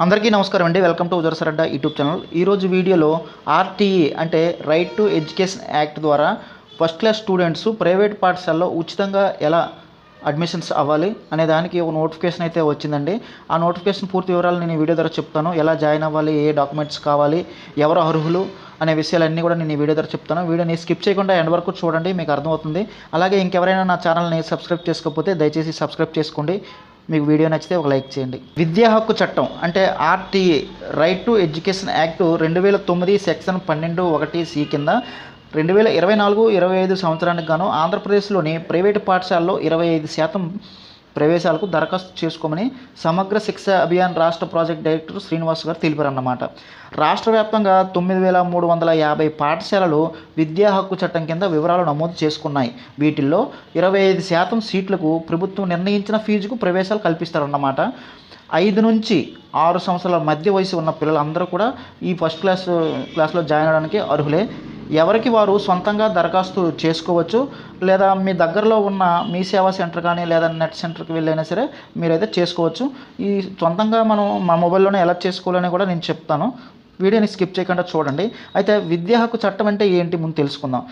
అందరికీ నమస్కారం అండి. వెల్కమ్ టు ఉదర్సరడ్డ యూట్యూబ్ ఛానల్. ఈరోజు వీడియోలో ఆర్టీఈ అంటే రైట్ టు ఎడ్యుకేషన్ యాక్ట్ ద్వారా ఫస్ట్ క్లాస్ స్టూడెంట్స్ ప్రైవేట్ పాఠశాలలో ఉచితంగా ఎలా అడ్మిషన్స్ అవ్వాలి అనే దానికి ఒక నోటిఫికేషన్ అయితే వచ్చిందండి. ఆ నోటిఫికేషన్ పూర్తి వివరాలు నేను ఈ వీడియో ద్వారా చెప్తాను. ఎలా జాయిన్ అవ్వాలి, ఏ డాక్యుమెంట్స్ కావాలి, ఎవరు అర్హులు అనే విషయాలన్నీ కూడా నేను ఈ వీడియో ద్వారా చెప్తాను. వీడియోని స్కిప్ చేయకుండా ఎండ్ వరకు చూడండి, మీకు అర్థమవుతుంది. అలాగే ఇంకెవరైనా నా ఛానల్ని సబ్స్క్రైబ్ చేసుకోకపోతే దయచేసి సబ్స్క్రైబ్ చేసుకోండి. మీకు వీడియో నచ్చితే ఒక లైక్ చేయండి. విద్యా హక్కు చట్టం అంటే RTA right to education act 2009 section 12(1)(c) కింద 2024-25 సంవత్సరానికి గాను ఆంధ్రప్రదేశ్లోని ప్రైవేటు పాఠశాలలో 25% ప్రవేశాలకు దరఖాస్తు చేసుకోమని సమగ్ర శిక్ష అభియాన్ రాష్ట్ర ప్రాజెక్ట్ డైరెక్టర్ శ్రీనివాస్ గారు తెలిపారన్నమాట. రాష్ట్ర వ్యాప్తంగా 9350 పాఠశాలలు విద్యా హక్కు చట్టం కింద వివరాలు నమోదు చేసుకున్నాయి. వీటిల్లో 25% సీట్లకు ప్రభుత్వం నిర్ణయించిన ఫీజుకు ప్రవేశాలు కల్పిస్తారన్నమాట. 5 నుంచి 6 సంవత్సరాల మధ్య వయసు ఉన్న పిల్లలందరూ కూడా ఈ ఫస్ట్ క్లాస్లో జాయిన్ అవ్వడానికి అర్హులే. ఎవరికి వారు సొంతంగా దరఖాస్తు చేసుకోవచ్చు, లేదా మీ దగ్గరలో ఉన్న మీ సేవా సెంటర్ కానీ లేదా నెట్ సెంటర్కి వెళ్ళైనా సరే మీరైతే చేసుకోవచ్చు. ఈ సొంతంగా మనం మా మొబైల్లోనే ఎలా చేసుకోవాలని కూడా నేను చెప్తాను. వీడియోని స్కిప్ చేయకుండా చూడండి. అయితే విద్యా హక్కు చట్టం అంటే ఏంటి ముందు తెలుసుకుందాం.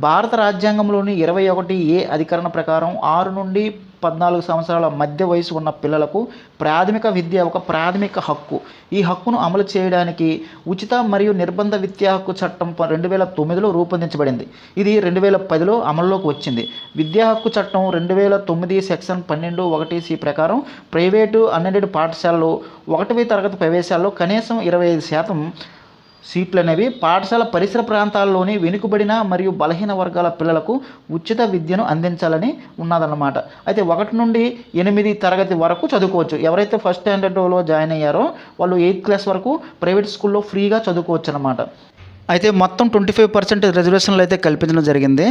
భారత రాజ్యాంగంలోని 21A అధికరణ ప్రకారం 6 నుండి 14 సంవత్సరాల మధ్య వయసు ఉన్న పిల్లలకు ప్రాథమిక విద్య ఒక ప్రాథమిక హక్కు. ఈ హక్కును అమలు చేయడానికి ఉచిత మరియు నిర్బంధ విద్యా హక్కు చట్టం 2009లో రూపొందించబడింది. ఇది 2010లో అమల్లోకి వచ్చింది. విద్యా హక్కు చట్టం 2009 సెక్షన్ 12(1)(c) ప్రకారం ప్రైవేటు అన్ఎయిడెడ్ పాఠశాలలో 1వ తరగతి ప్రవేశాల్లో కనీసం 25% సీట్లు అనేవి పాఠశాల పరిసర ప్రాంతాల్లోని వెనుకబడిన మరియు బలహీన వర్గాల పిల్లలకు ఉచిత విద్యను అందించాలని ఉన్నదన్నమాట. అయితే 1 నుండి 8 తరగతి వరకు చదువుకోవచ్చు. ఎవరైతే ఫస్ట్ స్టాండర్డ్లో జాయిన్ అయ్యారో వాళ్ళు 8th క్లాస్ వరకు ప్రైవేట్ స్కూల్లో ఫ్రీగా చదువుకోవచ్చు అన్నమాట. అయితే మొత్తం 25% రిజర్వేషన్లు అయితే కల్పించడం జరిగింది.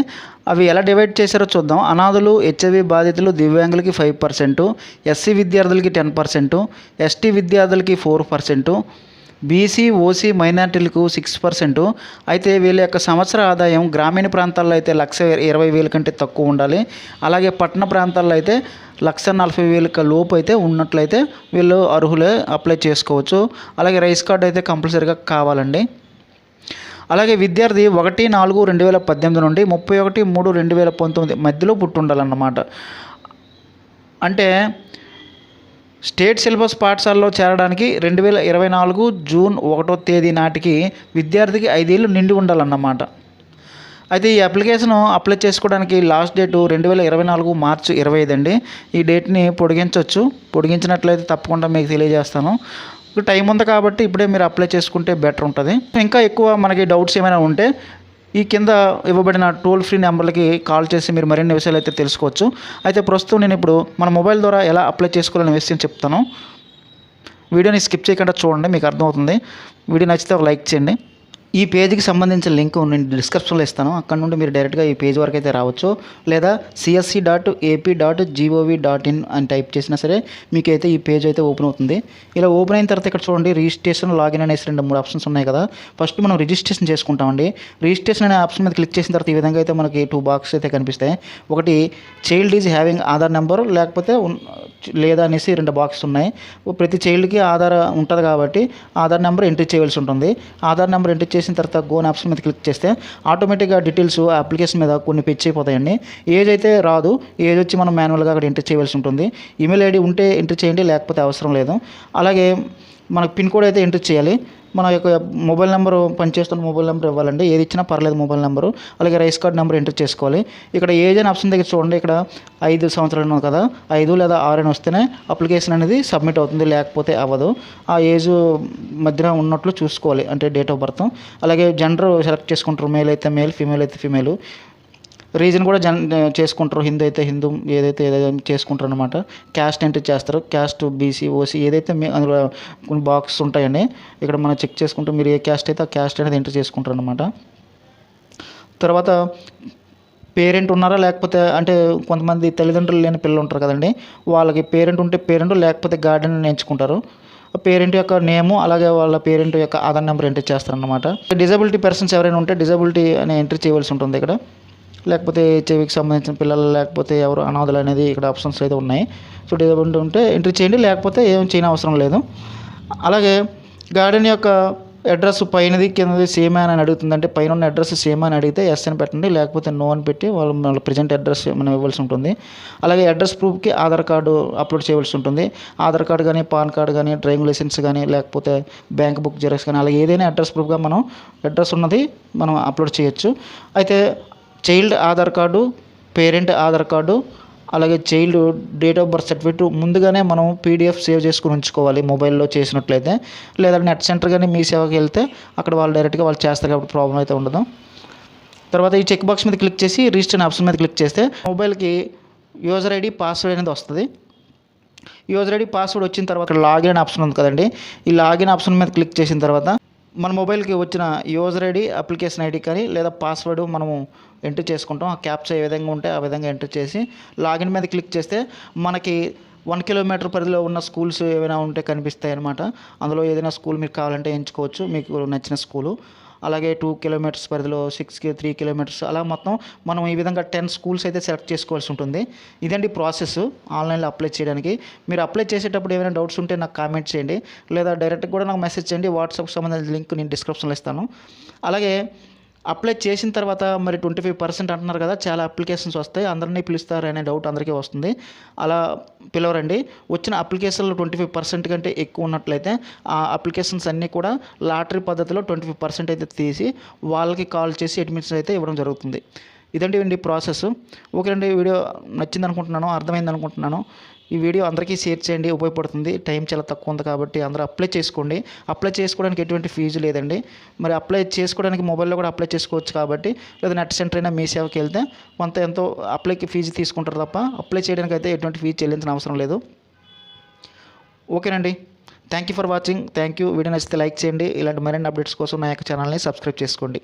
అవి ఎలా డివైడ్ చేశారో చూద్దాం. అనాథులు, HIV బాధితులు, దివ్యాంగులకి 5%, SC విద్యార్థులకి 10%, ST విద్యార్థులకి 4%, BC, OC మైనార్టీలకు 6%. అయితే వీళ్ళ యొక్క సంవత్సర ఆదాయం గ్రామీణ ప్రాంతాల్లో అయితే 1,20,000 కంటే తక్కువ ఉండాలి. అలాగే పట్టణ ప్రాంతాల్లో అయితే 1,40,000 లోపు అయితే ఉన్నట్లయితే వీళ్ళు అర్హులే, అప్లై చేసుకోవచ్చు. అలాగే రైస్ కార్డు అయితే కంపల్సరీగా కావాలండి. అలాగే విద్యార్థి 1/4/2018 నుండి 31/3/2019 మధ్యలో పుట్టి ఉండాలన్నమాట. అంటే స్టేట్ సిలబస్ పాఠశాలలో చేరడానికి 2024 జూన్ 1వ తేదీ నాటికి విద్యార్థికి 5 ఏళ్ళు నిండి ఉండాలన్నమాట. అయితే ఈ అప్లికేషన్ అప్లై చేసుకోవడానికి లాస్ట్ డేటు 2024 మార్చి 25 అండి. ఈ డేట్ని పొడిగించినట్లయితే తప్పకుండా మీకు తెలియజేస్తాను. టైం ఉంది కాబట్టి ఇప్పుడే మీరు అప్లై చేసుకుంటే బెటర్ ఉంటుంది. ఇంకా ఎక్కువ మనకి డౌట్స్ ఏమైనా ఉంటే ఈ కింద ఇవ్వబడిన టోల్ ఫ్రీ నెంబర్లకి కాల్ చేసి మీరు మరిన్ని విషయాలు అయితే తెలుసుకోవచ్చు. అయితే ప్రస్తుతం నేను ఇప్పుడు మన మొబైల్ ద్వారా ఎలా అప్లై చేసుకోవాలనే విషయం చెప్తాను. వీడియోని స్కిప్ చేయకుండా చూడండి, మీకు అర్థమవుతుంది. వీడియో నచ్చితే ఒక లైక్ చేయండి. ఈ పేజీకి సంబంధించిన లింక్ నేను డిస్క్రిప్షన్లో ఇస్తాను. అక్కడ నుండి మీరు డైరెక్ట్గా ఈ పేజ్ వరకు అయితే రావచ్చు, లేదా csc.ap.gov.in అని టైప్ చేసినా సరే మీకైతే ఈ పేజ్ అయితే ఓపెన్ అవుతుంది. ఇలా ఓపెన్ అయిన తర్వాత ఇక్కడ చూడండి, రిజిస్ట్రేషన్, లాగిన్ అనేసి 2-3 ఆప్షన్స్ ఉన్నాయి కదా. ఫస్ట్ మనం రిజిస్ట్రేషన్ చేసుకుంటామండి. రిజిస్ట్రేషన్ అనే ఆప్షన్ మీద క్లిక్ చేసిన తర్వాత ఈ విధంగా అయితే మనకి 2 బాక్స్ అయితే కనిపిస్తాయి. ఒకటి child is having Aadhaar number లేకపోతే లేదా అనేసి 2 బాక్స్ ఉన్నాయి. ప్రతి చైల్డ్కి ఆధార్ ఉంటుంది కాబట్టి ఆధార్ నెంబర్ ఎంట్రీ చేయవలసి ఉంటుంది. ఆధార్ నెంబర్ ఎంట్రీ చేసిన తర్వాత గో అనే ఆప్షన్ మీద క్లిక్ చేస్తే ఆటోమేటిక్గా డీటెయిల్స్ అప్లికేషన్ మీద కొన్ని పిచ్ అయిపోతాయండి. ఏజ్ అయితే రాదు, ఏజ్ వచ్చి మనం మాన్యువల్గా అక్కడ ఎంట్రీ చేయవలసి ఉంటుంది. ఈమెయిల్ ఐడి ఉంటే ఎంట్రీ చేయండి, లేకపోతే అవసరం లేదు. అలాగే మనకు పిన్ కోడ్ అయితే ఎంట్రీ చేయాలి. మన యొక్క మొబైల్ నెంబరు పనిచేస్తున్న మొబైల్ నెంబర్ ఇవ్వాలండి, ఏది ఇచ్చినా పర్లేదు మొబైల్ నెంబరు. అలాగే రైస్ కార్డ్ నెంబర్ ఎంటర్ చేసుకోవాలి. ఇక్కడ ఏజ్ అనే ఆప్షన్ దగ్గర చూడండి, ఇక్కడ 5 సంవత్సరాలు కదా, 5 లేదా 6 అని వస్తేనే అప్లికేషన్ అనేది సబ్మిట్ అవుతుంది, లేకపోతే అవ్వదు. ఆ ఏజ్ మధ్యన ఉన్నట్లు చూసుకోవాలి, అంటే డేట్ ఆఫ్ బర్త్. అలాగే జెండర్ సెలెక్ట్ చేసుకుంటారు, మేల్ అయితే మేల్, ఫీమేల్ అయితే ఫీమేల్. రీజన్ కూడా చేసుకుంటారు, హిందూ అయితే హిందూ, ఏదైతే చేసుకుంటారు అనమాట. క్యాస్ట్ ఎంట్రీ చేస్తారు, క్యాస్ట్ BC, OC ఏదైతే అందులో కొన్ని బాక్స్ ఉంటాయండి. ఇక్కడ మనం చెక్ చేసుకుంటూ మీరు ఏ క్యాస్ట్ అయితే ఆ క్యాస్ట్ అనేది ఎంట్రీ చేసుకుంటారు అనమాట. తర్వాత పేరెంట్ ఉన్నారా, లేకపోతే అంటే కొంతమంది తల్లిదండ్రులు లేని పిల్లలు ఉంటారు కదండి, వాళ్ళకి పేరెంట్ ఉంటే పేరెంట్, లేకపోతే గార్డెన్ ఎంచుకుంటారు. పేరెంట్ యొక్క నేము, అలాగే వాళ్ళ పేరెంట్ యొక్క ఆధార్ నెంబర్ ఎంట్రీ చేస్తారనమాట. డిజబిలిటీ పర్సన్స్ ఎవరైనా ఉంటే డిజబిలిటీ అని ఎంట్రీ చేయవలసి ఉంటుంది ఇక్కడ. లేకపోతే హెచ్ఐవికి సంబంధించిన పిల్లలు, లేకపోతే ఎవరు అనాథలు అనేది ఇక్కడ ఆప్షన్స్ అయితే ఉన్నాయి. సో డిజబిలిటీ ఉంటే ఎంట్రీ చేయండి, లేకపోతే ఏం చేయని అవసరం లేదు. అలాగే గార్డెన్ యొక్క అడ్రస్ పైనది కిందది సేమ్ అని అడుగుతుందంటే పైన ఉన్న అడ్రస్ సేమ్ అని అడిగితే ఎస్ అని పెట్టండి, లేకపోతే నో అని పెట్టి వాళ్ళ ప్రజెంట్ అడ్రస్ మనం ఇవ్వాల్సి ఉంటుంది. అలాగే అడ్రస్ ప్రూఫ్కి ఆధార్ కార్డు అప్లోడ్ చేయవలసి ఉంటుంది. ఆధార్ కార్డు కానీ, పాన్ కార్డు కానీ, డ్రైవింగ్ లైసెన్స్ కానీ, లేకపోతే బ్యాంక్ బుక్ జిరాక్స్ కానీ, అలా ఏదైనా అడ్రస్ ప్రూఫ్గా మనం అడ్రస్ ఉన్నది మనం అప్లోడ్ చేయొచ్చు. అయితే child Aadhaar card, parent Aadhaar card, అలాగే child date of birth certificate ముందుగానే మనం పీడిఎఫ్ సేవ్ చేసుకుని ఉంచుకోవాలి మొబైల్లో చేసినట్లయితే. లేదా నెట్ సెంటర్ కానీ మీ సేవకి వెళ్తే అక్కడ వాళ్ళు డైరెక్ట్గా వాళ్ళు చేస్తారు కాబట్టి ప్రాబ్లం అయితే ఉండదు. తర్వాత ఈ చెక్ బాక్స్ మీద క్లిక్ చేసి రిజిస్టర్ ఆప్షన్ మీద క్లిక్ చేస్తే మొబైల్కి యూజర్ ఐడి పాస్వర్డ్ అనేది వస్తుంది. యూజర్ ఐడి పాస్వర్డ్ వచ్చిన తర్వాత లాగిన్ ఆప్షన్ ఉంది కదండి, ఈ లాగిన్ ఆప్షన్ మీద క్లిక్ చేసిన తర్వాత మన మొబైల్కి వచ్చిన యూజర్ ఐడి, అప్లికేషన్ ఐడి కానీ లేదా పాస్వర్డ్ మనము ఎంటర్ చేసుకుంటాం. ఆ క్యాప్చా ఏ విధంగా ఉంటే ఆ విధంగా ఎంటర్ చేసి లాగిన్ మీద క్లిక్ చేస్తే మనకి 1 కిలోమీటర్ పరిధిలో ఉన్న స్కూల్స్ ఏమైనా ఉంటే కనిపిస్తాయి అన్నమాట. అందులో ఏదైనా స్కూల్ మీకు కావాలంటే ఎంచుకోవచ్చు, మీకు నచ్చిన స్కూలు. అలాగే 2 కిలోమీటర్స్ పరిధిలో 3 కిలోమీటర్స్ అలా మొత్తం మనం ఈ విధంగా 10 స్కూల్స్ అయితే సెలెక్ట్ చేసుకోవాల్సి ఉంటుంది. ఇదండి ప్రాసెస్ ఆన్లైన్లో అప్లై చేయడానికి. మీరు అప్లై చేసేటప్పుడు ఏమైనా డౌట్స్ ఉంటే నాకు కామెంట్ చేయండి, లేదా డైరెక్ట్గా కూడా నాకు మెసేజ్ చేయండి. వాట్సాప్కి సంబంధించిన లింక్ నేను డిస్క్రిప్షన్లో ఇస్తాను. అలాగే అప్లై చేసిన తర్వాత మరి 25% అంటున్నారు కదా, చాలా అప్లికేషన్స్ వస్తాయి, అందరినీ పిలుస్తారు అనే డౌట్ అందరికీ వస్తుంది. అలా పిలవరండి. వచ్చిన అప్లికేషన్లో 25% కంటే ఎక్కువ ఉన్నట్లయితే ఆ అప్లికేషన్స్ అన్నీ కూడా లాటరీ పద్ధతిలో 25% అయితే తీసి వాళ్ళకి కాల్ చేసి అడ్మిషన్ అయితే ఇవ్వడం జరుగుతుంది. ఇదండి ప్రాసెస్. ఓకేనండి, వీడియో నచ్చింది అనుకుంటున్నాను, అర్థమైంది అనుకుంటున్నాను. ఈ వీడియో అందరికీ షేర్ చేయండి, ఉపయోగపడుతుంది. టైం చాలా తక్కువ ఉంది కాబట్టి అందరూ అప్లై చేసుకోండి. అప్లై చేసుకోవడానికి ఎటువంటి ఫీజు లేదండి. మరి అప్లై చేసుకోవడానికి మొబైల్లో కూడా అప్లై చేసుకోవచ్చు కాబట్టి, లేదా నెట్ సెంటర్ అయినా మీ సేవకి వెళ్తే కొంత ఎంతో అప్లైకి ఫీజు తీసుకుంటారు తప్ప అప్లై చేయడానికి అయితే ఎటువంటి ఫీజు చెల్లించిన అవసరం లేదు. ఓకేనండి, thank you for watching. Thank you. Video నచ్చితే లైక్ చేయండి. ఇలాంటి మరిన్ని అప్డేట్స్ కోసం నా యొక్క ఛానల్ని సబ్స్క్రైబ్ చేసుకోండి.